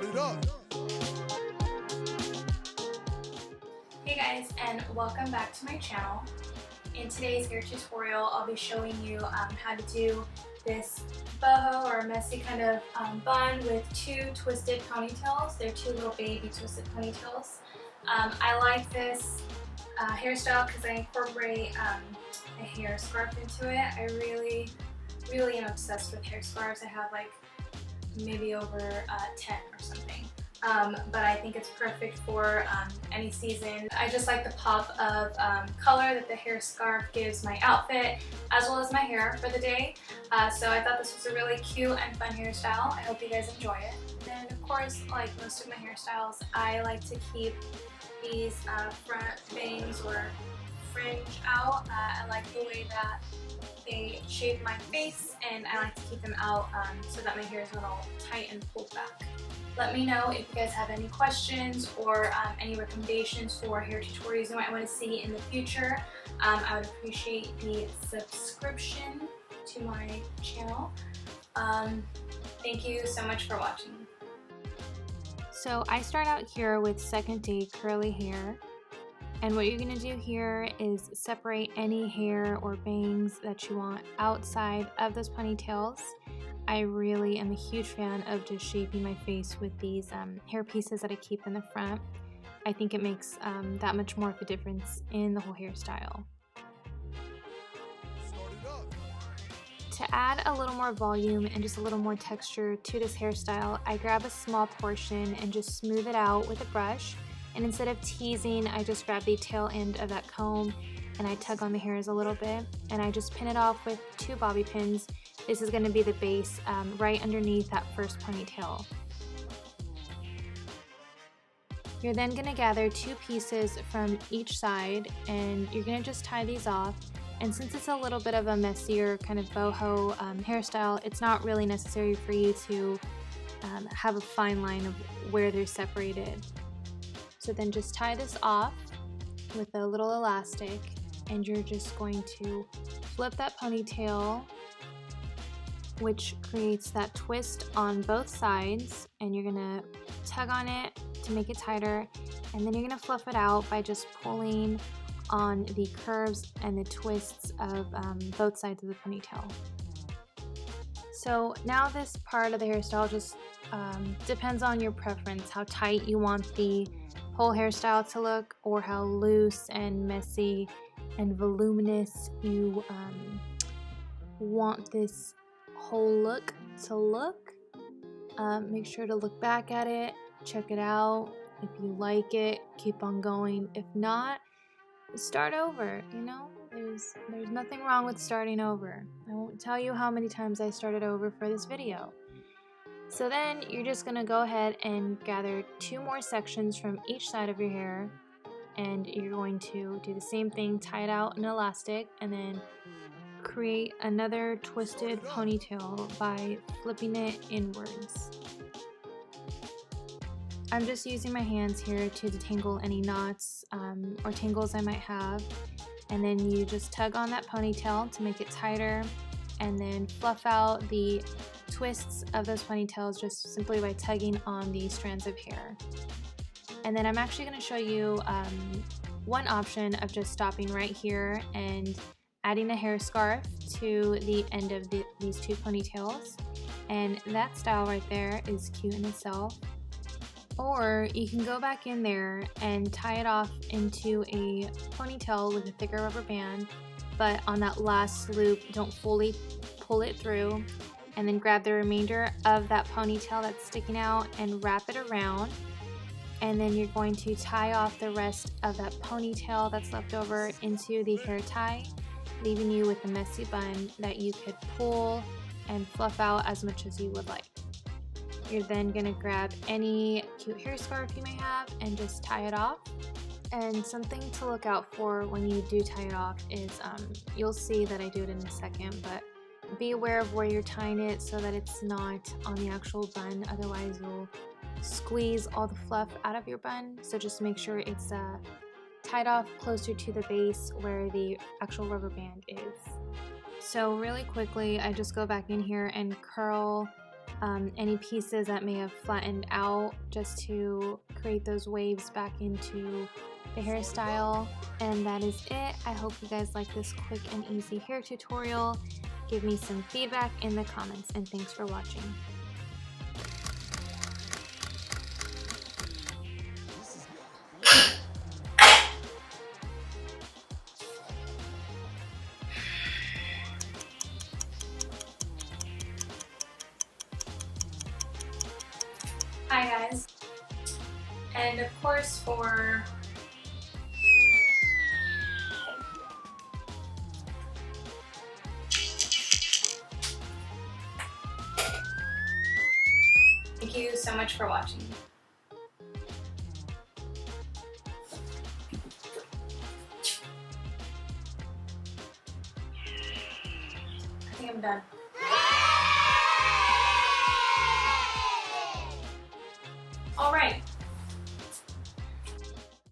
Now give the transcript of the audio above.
Start it up. Hey guys, and welcome back to my channel. In today's hair tutorial, I'll be showing you how to do this boho or messy kind of bun with two twisted ponytails. They're two little baby twisted ponytails. I like this hairstyle because I incorporate a hair scarf into it. I really am obsessed with hair scarves. I have like maybe over 10 or something. But I think it's perfect for any season. I just like the pop of color that the hair scarf gives my outfit as well as my hair for the day. So I thought this was a really cute and fun hairstyle. I hope you guys enjoy it. And of course, like most of my hairstyles, I like to keep these front bangs or fringe out. I like the way that they shape my face, and I like to keep them out so that my hair is not all tight and pulled back. Let me know if you guys have any questions or any recommendations for hair tutorials you might want to see in the future. I would appreciate the subscription to my channel. Thank you so much for watching. So I start out here with second day curly hair. And what you're going to do here is separate any hair or bangs that you want outside of those ponytails. I really am a huge fan of just shaping my face with these hair pieces that I keep in the front. I think it makes that much more of a difference in the whole hairstyle. To add a little more volume and just a little more texture to this hairstyle, I grab a small portion and just smooth it out with a brush. And instead of teasing, I just grab the tail end of that comb and I tug on the hairs a little bit, and I just pin it off with two bobby pins. This is going to be the base right underneath that first ponytail. You're then going to gather two pieces from each side and you're going to just tie these off. And since it's a little bit of a messier kind of boho hairstyle, it's not really necessary for you to have a fine line of where they're separated. So then just tie this off with a little elastic, and you're just going to flip that ponytail, which creates that twist on both sides, and you're gonna tug on it to make it tighter, and then you're gonna fluff it out by just pulling on the curves and the twists of both sides of the ponytail. So now this part of the hairstyle just depends on your preference, how tight you want the whole hairstyle to look, or how loose and messy and voluminous you want this whole look to look. Make sure to look back at it, check it out. If you like it, keep on going. If not, start over. You know, there's nothing wrong with starting over. I won't tell you how many times I started over for this video. So then you're just going to go ahead and gather two more sections from each side of your hair, and you're going to do the same thing, tie it out in elastic, and then create another twisted ponytail by flipping it inwards. I'm just using my hands here to detangle any knots or tangles I might have, and then you just tug on that ponytail to make it tighter, and then fluff out the twists of those ponytails just simply by tugging on the strands of hair. And then I'm actually going to show you one option of just stopping right here and adding a hair scarf to the end of these two ponytails, and that style right there is cute in itself. Or you can go back in there and tie it off into a ponytail with a thicker rubber band, but on that last loop don't fully pull it through, and then grab the remainder of that ponytail that's sticking out and wrap it around. And then you're going to tie off the rest of that ponytail that's left over into the hair tie, leaving you with a messy bun that you could pull and fluff out as much as you would like. You're then going to grab any cute hair scarf you may have and just tie it off. And something to look out for when you do tie it off is, you'll see that I do it in a second, but be aware of where you're tying it so that it's not on the actual bun, otherwise you'll squeeze all the fluff out of your bun. So just make sure it's tied off closer to the base where the actual rubber band is. So really quickly, I just go back in here and curl any pieces that may have flattened out just to create those waves back into the hairstyle. And that is it. I hope you guys like this quick and easy hair tutorial. Give me some feedback in the comments, and thanks for watching. Hi guys, and of course for thank you so much for watching.